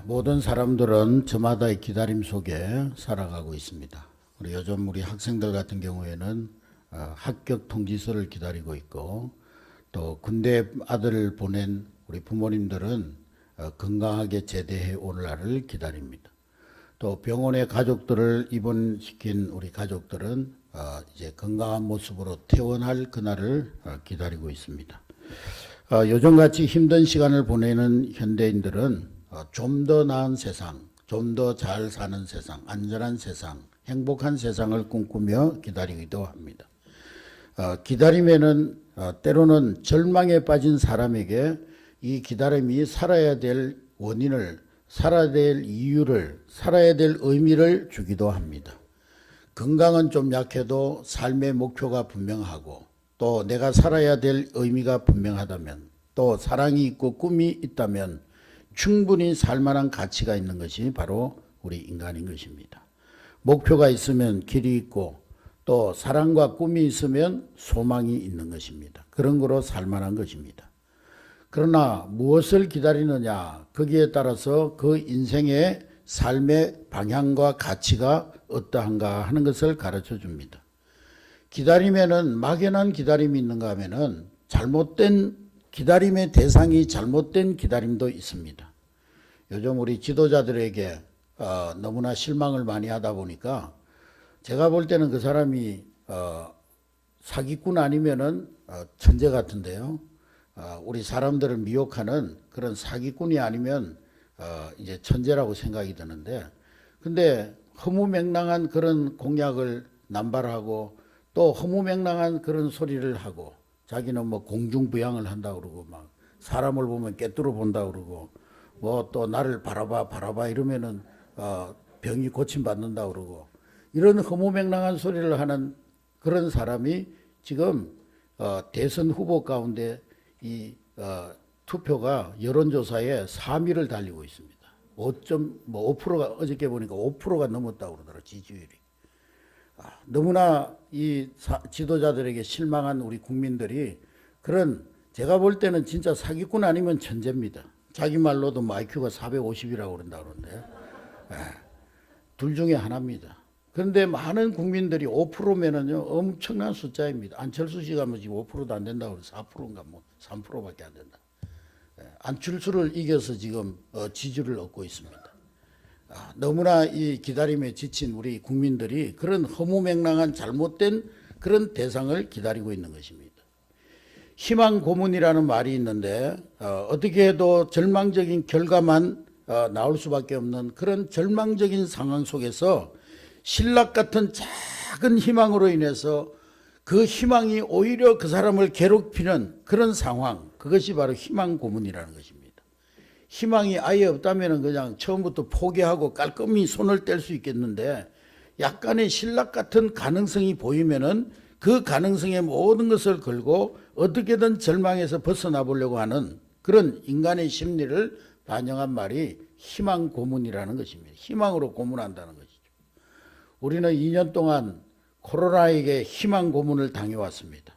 모든 사람들은 저마다의 기다림 속에 살아가고 있습니다. 요즘 우리 학생들 같은 경우에는 합격 통지서를 기다리고 있고, 또 군대 아들을 보낸 우리 부모님들은 건강하게 제대해 올 날을 기다립니다. 또 병원에 가족들을 입원시킨 우리 가족들은 이제 건강한 모습으로 퇴원할 그날을 기다리고 있습니다. 요즘같이 힘든 시간을 보내는 현대인들은 좀 더 나은 세상, 좀 더 잘 사는 세상, 안전한 세상, 행복한 세상을 꿈꾸며 기다리기도 합니다. 기다림에는 때로는 절망에 빠진 사람에게 이 기다림이 살아야 될 원인을, 살아야 될 이유를, 살아야 될 의미를 주기도 합니다. 건강은 좀 약해도 삶의 목표가 분명하고, 또 내가 살아야 될 의미가 분명하다면, 또 사랑이 있고 꿈이 있다면 충분히 살만한 가치가 있는 것이 바로 우리 인간인 것입니다. 목표가 있으면 길이 있고, 또 사랑과 꿈이 있으면 소망이 있는 것입니다. 그런 거로 살만한 것입니다. 그러나 무엇을 기다리느냐, 거기에 따라서 그 인생의 삶의 방향과 가치가 어떠한가 하는 것을 가르쳐 줍니다. 기다림에는 막연한 기다림이 있는가 하면은 잘못된 기다림의 대상이 잘못된 기다림도 있습니다. 요즘 우리 지도자들에게 너무나 실망을 많이 하다 보니까 제가 볼 때는 그 사람이 사기꾼 아니면은 천재 같은데요. 우리 사람들을 미혹하는 그런 사기꾼이 아니면 이제 천재라고 생각이 드는데, 근데 허무맹랑한 그런 공약을 남발하고 또 허무맹랑한 그런 소리를 하고, 자기는 뭐 공중부양을 한다 그러고, 막 사람을 보면 꿰뚫어 본다 그러고, 뭐 또 나를 바라봐 이러면은 병이 고침받는다 그러고, 이런 허무맹랑한 소리를 하는 그런 사람이 지금 대선 후보 가운데 이 투표가 여론조사에 3위를 달리고 있습니다. 5.5%가 어저께 보니까 5%가 넘었다고 그러더라고요, 지지율이. 너무나 이 지도자들에게 실망한 우리 국민들이, 그런, 제가 볼 때는 진짜 사기꾼 아니면 천재입니다. 자기 말로도 IQ가 450이라고 그런다 그러는데, 둘 중에 하나입니다. 그런데 많은 국민들이 5%면은요 엄청난 숫자입니다. 안철수 씨가 뭐 지금 5%도 안 된다고 그래서 4%인가 뭐 3%밖에 안 된다. 안철수를 이겨서 지금 지지를 얻고 있습니다. 너무나 이 기다림에 지친 우리 국민들이 그런 허무맹랑한 잘못된 그런 대상을 기다리고 있는 것입니다. 희망 고문이라는 말이 있는데 어떻게 해도 절망적인 결과만 나올 수밖에 없는 그런 절망적인 상황 속에서 신락 같은 작은 희망으로 인해서 그 희망이 오히려 그 사람을 괴롭히는 그런 상황, 그것이 바로 희망 고문이라는 것입니다. 희망이 아예 없다면 그냥 처음부터 포기하고 깔끔히 손을 뗄 수 있겠는데, 약간의 신락 같은 가능성이 보이면은 그 가능성의 모든 것을 걸고 어떻게든 절망에서 벗어나 보려고 하는 그런 인간의 심리를 반영한 말이 희망 고문이라는 것입니다. 희망으로 고문한다는 것이죠. 우리는 2년 동안 코로나에게 희망 고문을 당해왔습니다.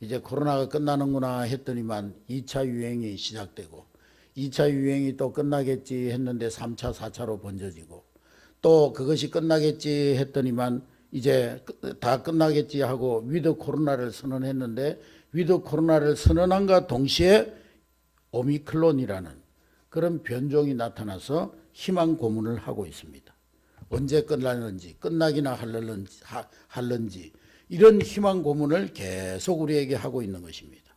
이제 코로나가 끝나는구나 했더니만 2차 유행이 시작되고, 2차 유행이 또 끝나겠지 했는데 3차, 4차로 번져지고, 또 그것이 끝나겠지 했더니만 이제 다 끝나겠지 하고 위드 코로나를 선언했는데, 위드 코로나를 선언한과 동시에 오미크론이라는 그런 변종이 나타나서 희망 고문을 하고 있습니다. 언제 끝나는지, 끝나기나 할런지 이런 희망 고문을 계속 우리에게 하고 있는 것입니다.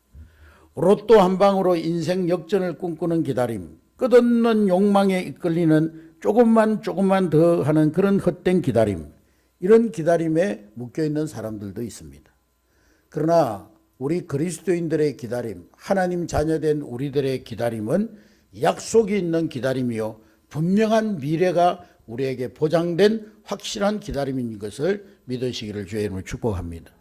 로또 한 방으로 인생 역전을 꿈꾸는 기다림, 끝없는 욕망에 이끌리는 조금만 더 하는 그런 헛된 기다림, 이런 기다림에 묶여있는 사람들도 있습니다. 그러나 우리 그리스도인들의 기다림, 하나님 자녀된 우리들의 기다림은 약속이 있는 기다림이요, 분명한 미래가 우리에게 보장된 확실한 기다림인 것을 믿으시기를 주의 이름으로 축복합니다.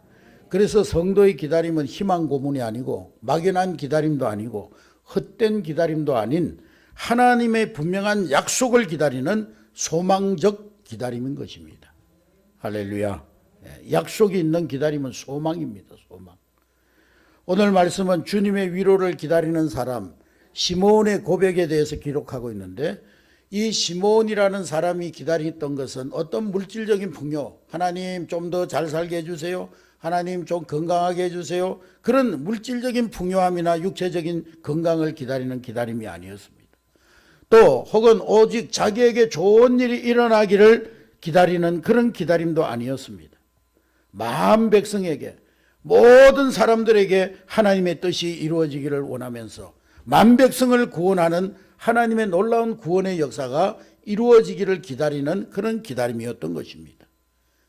그래서 성도의 기다림은 희망 고문이 아니고 막연한 기다림도 아니고 헛된 기다림도 아닌 하나님의 분명한 약속을 기다리는 소망적 기다림인 것입니다. 할렐루야. 약속이 있는 기다림은 소망입니다. 소망. 오늘 말씀은 주님의 위로를 기다리는 사람 시몬의 고백에 대해서 기록하고 있는데, 이 시몬이라는 사람이 기다렸던 것은 어떤 물질적인 풍요, 하나님 좀 더 잘 살게 해주세요, 하나님 좀 건강하게 해주세요, 그런 물질적인 풍요함이나 육체적인 건강을 기다리는 기다림이 아니었습니다. 또 혹은 오직 자기에게 좋은 일이 일어나기를 기다리는 그런 기다림도 아니었습니다. 만 백성에게, 모든 사람들에게 하나님의 뜻이 이루어지기를 원하면서 만 백성을 구원하는 하나님의 놀라운 구원의 역사가 이루어지기를 기다리는 그런 기다림이었던 것입니다.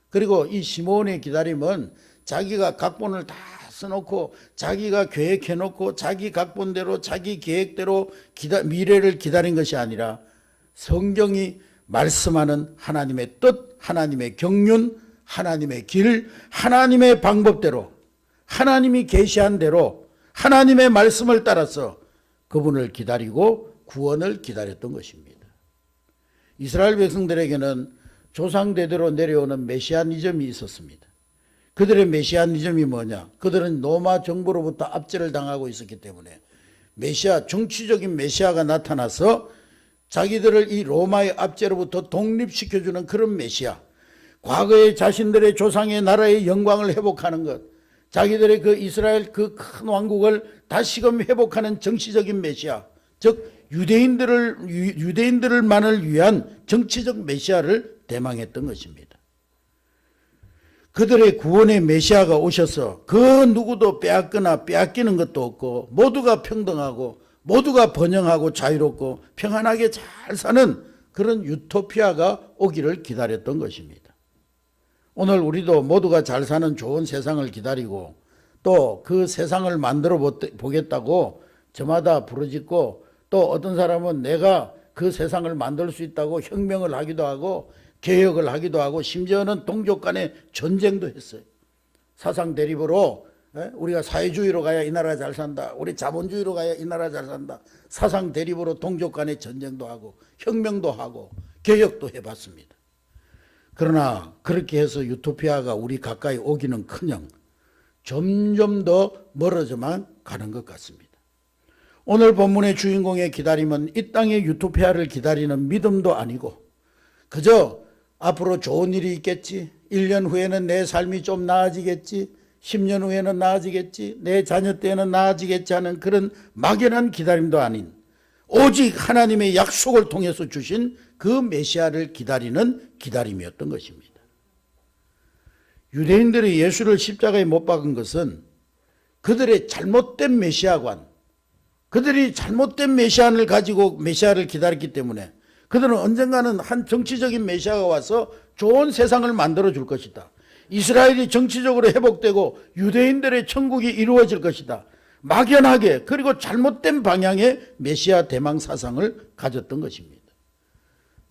그리고 이 시몬의 기다림은 자기가 각본을 다 써놓고 자기가 계획해놓고 자기 각본대로 자기 계획대로 미래를 기다린 것이 아니라 성경이 말씀하는 하나님의 뜻, 하나님의 경륜, 하나님의 길, 하나님의 방법대로, 하나님이 계시한 대로 하나님의 말씀을 따라서 그분을 기다리고 구원을 기다렸던 것입니다. 이스라엘 백성들에게는 조상대대로 내려오는 메시아니즘이 있었습니다. 그들의 메시아니즘이 뭐냐? 그들은 로마 정부로부터 압제를 당하고 있었기 때문에 메시아, 정치적인 메시아가 나타나서 자기들을 이 로마의 압제로부터 독립시켜주는 그런 메시아, 과거의 자신들의 조상의 나라의 영광을 회복하는 것, 자기들의 그 이스라엘 그 큰 왕국을 다시금 회복하는 정치적인 메시아, 즉 유대인들만을 위한 정치적 메시아를 대망했던 것입니다. 그들의 구원의 메시아가 오셔서 그 누구도 빼앗거나 빼앗기는 것도 없고 모두가 평등하고 모두가 번영하고 자유롭고 평안하게 잘 사는 그런 유토피아가 오기를 기다렸던 것입니다. 오늘 우리도 모두가 잘 사는 좋은 세상을 기다리고 또 그 세상을 만들어 보겠다고 저마다 부르짖고 또 어떤 사람은 내가 그 세상을 만들 수 있다고 혁명을 하기도 하고 개혁을 하기도 하고 심지어는 동족 간의 전쟁도 했어요. 사상 대립으로 우리가 사회주의로 가야 이 나라 잘 산다, 우리 자본주의로 가야 이 나라 잘 산다, 사상 대립으로 동족 간의 전쟁도 하고 혁명도 하고 개혁도 해봤습니다. 그러나 그렇게 해서 유토피아가 우리 가까이 오기는커녕 점점 더 멀어져만 가는 것 같습니다. 오늘 본문의 주인공의 기다림은 이 땅의 유토피아를 기다리는 믿음도 아니고 그저 앞으로 좋은 일이 있겠지, 1년 후에는 내 삶이 좀 나아지겠지, 10년 후에는 나아지겠지, 내 자녀 때는 나아지겠지 하는 그런 막연한 기다림도 아닌 오직 하나님의 약속을 통해서 주신 그 메시아를 기다리는 기다림이었던 것입니다. 유대인들이 예수를 십자가에 못 박은 것은 그들의 잘못된 메시아관, 그들이 잘못된 메시아를 가지고 메시아를 기다렸기 때문에 그들은 언젠가는 한 정치적인 메시아가 와서 좋은 세상을 만들어 줄 것이다, 이스라엘이 정치적으로 회복되고 유대인들의 천국이 이루어질 것이다, 막연하게 그리고 잘못된 방향의 메시아 대망 사상을 가졌던 것입니다.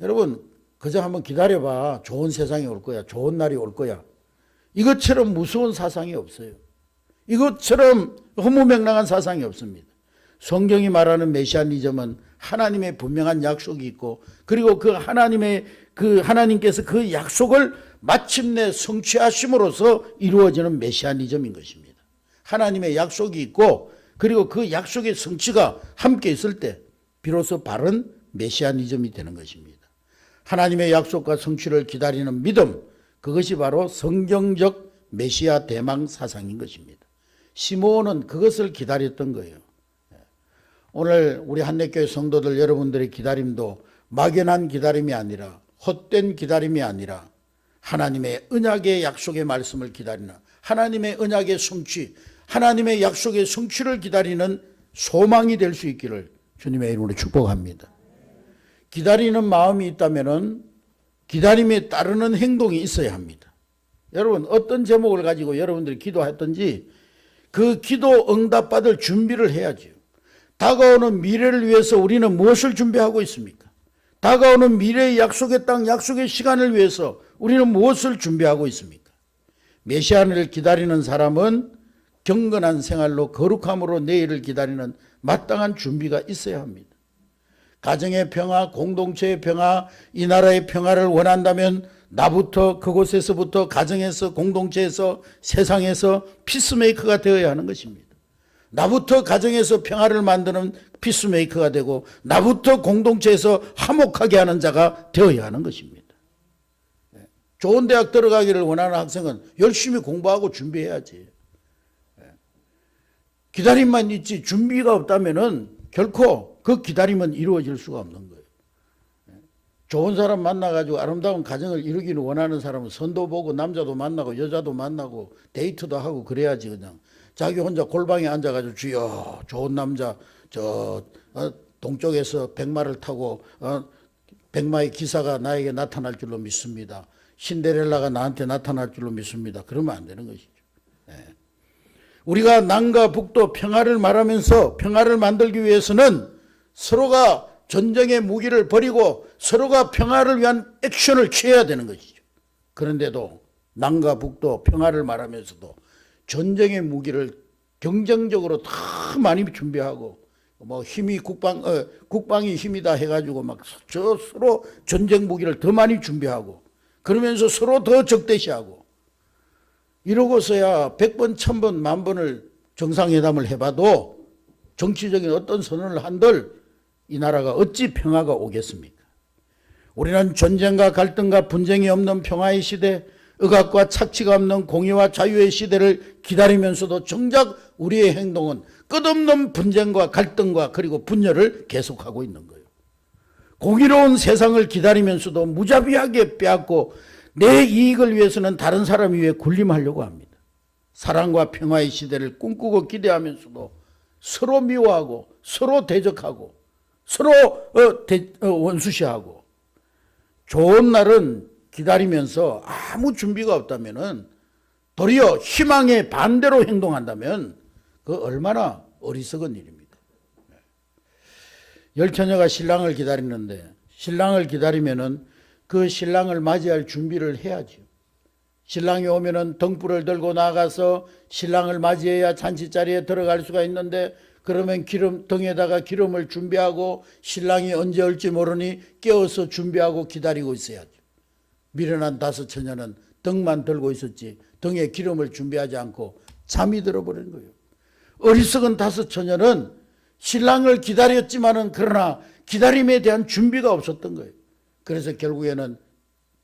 여러분 그저 한번 기다려봐, 좋은 세상이 올 거야, 좋은 날이 올 거야, 이것처럼 무서운 사상이 없어요. 이것처럼 허무맹랑한 사상이 없습니다. 성경이 말하는 메시아니즘은 하나님의 분명한 약속이 있고 그리고 하나님께서 그 약속을 마침내 성취하심으로써 이루어지는 메시아니즘인 것입니다. 하나님의 약속이 있고 그리고 그 약속의 성취가 함께 있을 때 비로소 바른 메시아니즘이 되는 것입니다. 하나님의 약속과 성취를 기다리는 믿음, 그것이 바로 성경적 메시아 대망 사상인 것입니다. 시몬은 그것을 기다렸던 거예요. 오늘 우리 한례교회 성도들 여러분들의 기다림도 막연한 기다림이 아니라 헛된 기다림이 아니라 하나님의 언약의 약속의 말씀을 기다리는, 하나님의 언약의 성취, 하나님의 약속의 성취를 기다리는 소망이 될 수 있기를 주님의 이름으로 축복합니다. 기다리는 마음이 있다면 기다림에 따르는 행동이 있어야 합니다. 여러분 어떤 제목을 가지고 여러분들이 기도했든지 그 기도 응답받을 준비를 해야죠. 다가오는 미래를 위해서 우리는 무엇을 준비하고 있습니까? 다가오는 미래의 약속의 땅, 약속의 시간을 위해서 우리는 무엇을 준비하고 있습니까? 메시아를 기다리는 사람은 경건한 생활로 거룩함으로 내일을 기다리는 마땅한 준비가 있어야 합니다. 가정의 평화, 공동체의 평화, 이 나라의 평화를 원한다면 나부터, 그곳에서부터, 가정에서, 공동체에서, 세상에서 피스메이커가 되어야 하는 것입니다. 나부터 가정에서 평화를 만드는 피스메이커가 되고 나부터 공동체에서 화목하게 하는 자가 되어야 하는 것입니다. 좋은 대학 들어가기를 원하는 학생은 열심히 공부하고 준비해야지. 기다림만 있지 준비가 없다면은 결코 그 기다림은 이루어질 수가 없는 거예요. 좋은 사람 만나가지고 아름다운 가정을 이루기를 원하는 사람은 선도 보고 남자도 만나고 여자도 만나고 데이트도 하고 그래야지. 그냥 자기 혼자 골방에 앉아가지고 주여 좋은 남자 동쪽에서 백마를 타고 백마의 기사가 나에게 나타날 줄로 믿습니다. 신데렐라가 나한테 나타날 줄로 믿습니다. 그러면 안 되는 것이죠. 우리가 남과 북도 평화를 말하면서 평화를 만들기 위해서는 서로가 전쟁의 무기를 버리고 서로가 평화를 위한 액션을 취해야 되는 것이죠. 그런데도 남과 북도 평화를 말하면서도 전쟁의 무기를 경쟁적으로 다 많이 준비하고 뭐 힘이 국방이 힘이다 해가지고 막 서로 전쟁 무기를 더 많이 준비하고 그러면서 서로 더 적대시하고 이러고서야 100번, 1000번, 10,000번을 정상회담을 해봐도 정치적인 어떤 선언을 한들 이 나라가 어찌 평화가 오겠습니까? 우리는 전쟁과 갈등과 분쟁이 없는 평화의 시대, 억압과 착취가 없는 공의와 자유의 시대를 기다리면서도 정작 우리의 행동은 끝없는 분쟁과 갈등과 그리고 분열을 계속하고 있는 거예요. 공의로운 세상을 기다리면서도 무자비하게 빼앗고 내 이익을 위해서는 다른 사람 위에 군림하려고 합니다. 사랑과 평화의 시대를 꿈꾸고 기대하면서도 서로 미워하고 서로 대적하고 서로 원수시하고 좋은 날은 기다리면서 아무 준비가 없다면은 도리어 희망의 반대로 행동한다면 그 얼마나 어리석은 일입니다. 열처녀가 신랑을 기다리는데 신랑을 기다리면은 그 신랑을 맞이할 준비를 해야죠. 신랑이 오면은 등불을 들고 나가서 신랑을 맞이해야 잔치자리에 들어갈 수가 있는데 그러면 등에다가 기름을 준비하고 신랑이 언제 올지 모르니 깨워서 준비하고 기다리고 있어야죠. 미련한 다섯 처녀는 등만 들고 있었지 등에 기름을 준비하지 않고 잠이 들어버린 거예요. 어리석은 다섯 처녀는 신랑을 기다렸지만은 그러나 기다림에 대한 준비가 없었던 거예요. 그래서 결국에는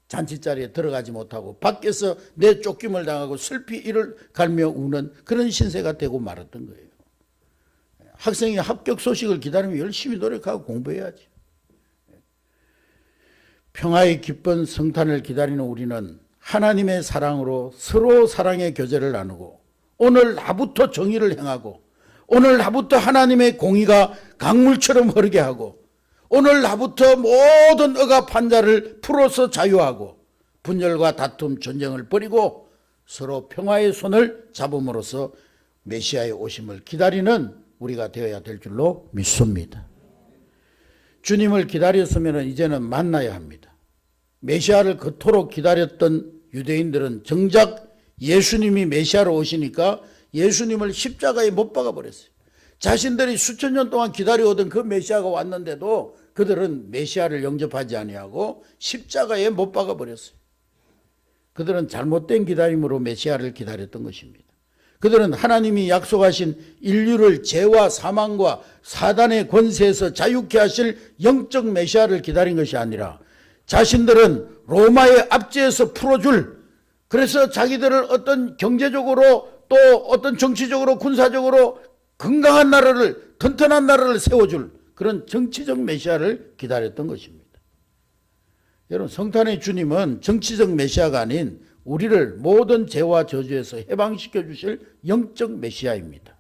잔치자리에 들어가지 못하고 밖에서 내쫓김을 당하고 슬피 이를 갈며 우는 그런 신세가 되고 말았던 거예요. 학생이 합격 소식을 기다리면 열심히 노력하고 공부해야지. 평화의 기쁜 성탄을 기다리는 우리는 하나님의 사랑으로 서로 사랑의 교제를 나누고 오늘 나부터 정의를 행하고 오늘 나부터 하나님의 공의가 강물처럼 흐르게 하고 오늘 나부터 모든 억압 판자를 풀어서 자유하고 분열과 다툼 전쟁을 버리고 서로 평화의 손을 잡음으로써 메시아의 오심을 기다리는 우리가 되어야 될 줄로 믿습니다. 주님을 기다렸으면 이제는 만나야 합니다. 메시아를 그토록 기다렸던 유대인들은 정작 예수님이 메시아로 오시니까 예수님을 십자가에 못 박아버렸어요. 자신들이 수천 년 동안 기다려오던 그 메시아가 왔는데도 그들은 메시아를 영접하지 아니하고 십자가에 못 박아버렸어요. 그들은 잘못된 기다림으로 메시아를 기다렸던 것입니다. 그들은 하나님이 약속하신 인류를 죄와 사망과 사단의 권세에서 자유케 하실 영적 메시아를 기다린 것이 아니라 자신들은 로마의 압제에서 풀어줄, 그래서 자기들을 어떤 경제적으로 또 어떤 정치적으로 군사적으로 건강한 나라를, 튼튼한 나라를 세워줄 그런 정치적 메시아를 기다렸던 것입니다. 여러분, 성탄의 주님은 정치적 메시아가 아닌 우리를 모든 죄와 저주에서 해방시켜 주실 영적 메시아입니다.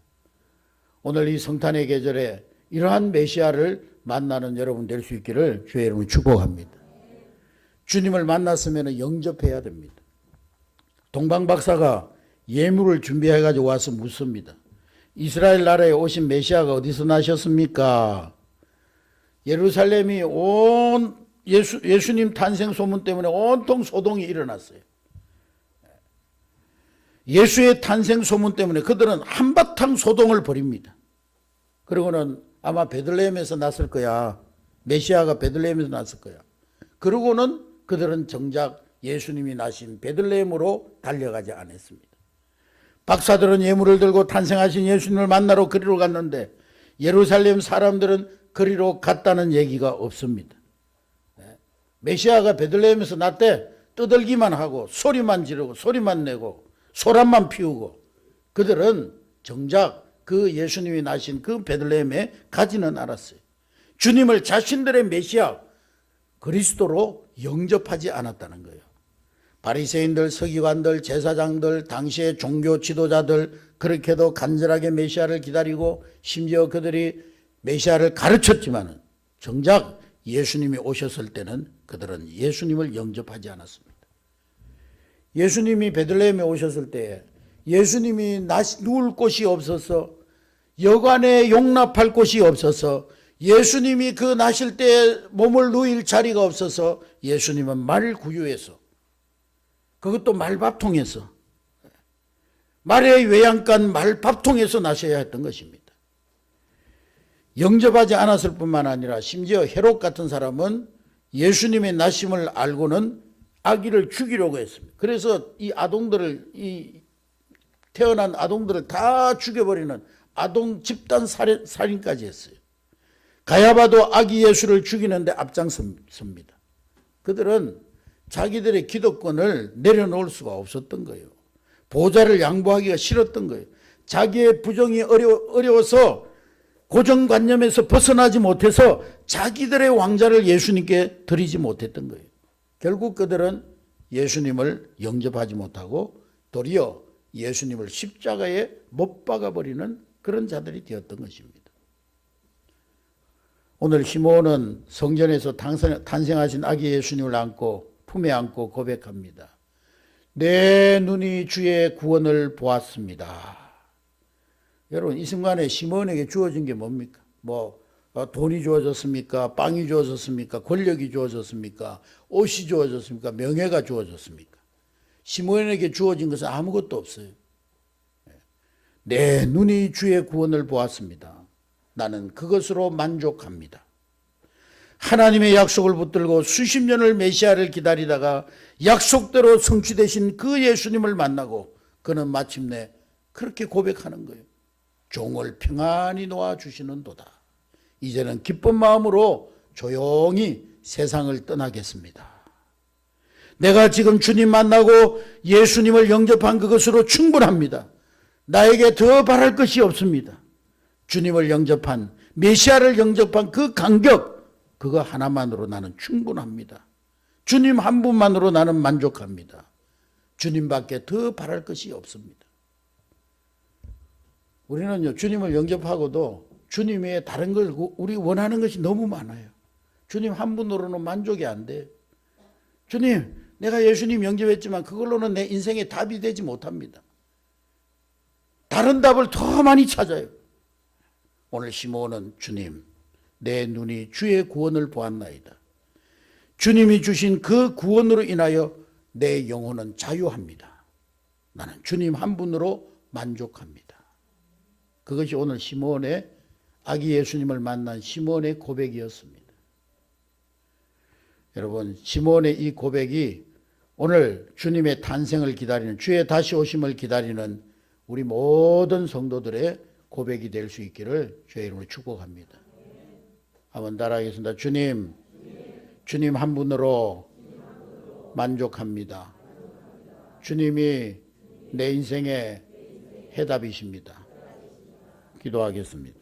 오늘 이 성탄의 계절에 이러한 메시아를 만나는 여러분 될 수 있기를 주의 이름으로 축복합니다. 주님을 만났으면 영접해야 됩니다. 동방 박사가 예물을 준비해 가지고 와서 묻습니다. 이스라엘 나라에 오신 메시아가 어디서 나셨습니까? 예루살렘이 온 예수님 탄생 소문 때문에 온통 소동이 일어났어요. 예수의 탄생 소문 때문에 그들은 한바탕 소동을 벌입니다. 그리고는 아마 베들레헴에서 났을 거야. 메시아가 베들레헴에서 났을 거야. 그러고는 그들은 정작 예수님이 나신 베들레헴으로 달려가지 않았습니다. 박사들은 예물을 들고 탄생하신 예수님을 만나러 그리로 갔는데 예루살렘 사람들은 그리로 갔다는 얘기가 없습니다. 메시아가 베들레헴에서 났대 떠들기만 하고 소리만 지르고 소리만 내고 소란만 피우고 그들은 정작 그 예수님이 나신 그 베들레헴에 가지는 않았어요. 주님을 자신들의 메시아 그리스도로 영접하지 않았다는 거예요. 바리새인들, 서기관들, 제사장들, 당시의 종교 지도자들 그렇게도 간절하게 메시아를 기다리고 심지어 그들이 메시아를 가르쳤지만 정작 예수님이 오셨을 때는 그들은 예수님을 영접하지 않았습니다. 예수님이 베들레헴에 오셨을 때 예수님이 누울 곳이 없어서 여관에 용납할 곳이 없어서 예수님이 그 나실 때 몸을 누일 자리가 없어서 예수님은 말 구유에서 그것도 말밥통에서 말의 외양간 말밥통에서 나셔야 했던 것입니다. 영접하지 않았을 뿐만 아니라 심지어 헤롯 같은 사람은 예수님의 나심을 알고는 아기를 죽이려고 했습니다. 그래서 이 아동들을 태어난 아동들을 다 죽여버리는 아동 집단 살인까지 했어요. 가야바도 아기 예수를 죽이는데 앞장섭니다. 그들은 자기들의 기득권을 내려놓을 수가 없었던 거예요. 보좌를 양보하기가 싫었던 거예요. 자기의 부정이 어려워서 고정관념에서 벗어나지 못해서 자기들의 왕자를 예수님께 드리지 못했던 거예요. 결국 그들은 예수님을 영접하지 못하고 도리어 예수님을 십자가에 못 박아버리는 그런 자들이 되었던 것입니다. 오늘 시므온은 성전에서 탄생하신 아기 예수님을 안고 품에 안고 고백합니다. 내 눈이 주의 구원을 보았습니다. 여러분 이 순간에 시므온에게 주어진 게 뭡니까? 돈이 주어졌습니까? 빵이 주어졌습니까? 권력이 주어졌습니까? 옷이 주어졌습니까? 명예가 주어졌습니까? 시므온에게 주어진 것은 아무것도 없어요. 내 눈이 주의 구원을 보았습니다. 나는 그것으로 만족합니다. 하나님의 약속을 붙들고 수십 년을 메시아를 기다리다가 약속대로 성취되신 그 예수님을 만나고 그는 마침내 그렇게 고백하는 거예요. 종을 평안히 놓아주시는도다. 이제는 기쁜 마음으로 조용히 세상을 떠나겠습니다. 내가 지금 주님 만나고 예수님을 영접한 그것으로 충분합니다. 나에게 더 바랄 것이 없습니다. 주님을 영접한 메시아를 영접한 그 간격 그거 하나만으로 나는 충분합니다. 주님 한 분만으로 나는 만족합니다. 주님밖에 더 바랄 것이 없습니다. 우리는요 주님을 영접하고도 주님 외에 다른 걸 우리 원하는 것이 너무 많아요. 주님 한 분으로는 만족이 안 돼요. 주님 내가 예수님 영접했지만 그걸로는 내 인생의 답이 되지 못합니다. 다른 답을 더 많이 찾아요. 오늘 시므온은 주님 내 눈이 주의 구원을 보았나이다. 주님이 주신 그 구원으로 인하여 내 영혼은 자유합니다. 나는 주님 한 분으로 만족합니다. 그것이 오늘 시므온의 아기 예수님을 만난 시므온의 고백이었습니다. 여러분 시므온의 이 고백이 오늘 주님의 탄생을 기다리는 주의 다시 오심을 기다리는 우리 모든 성도들의 고백이 될 수 있기를 주의 이름으로 축복합니다. 한번 따라하겠습니다. 주님 한 분으로 만족합니다. 주님이 내 인생의 해답이십니다. 기도하겠습니다.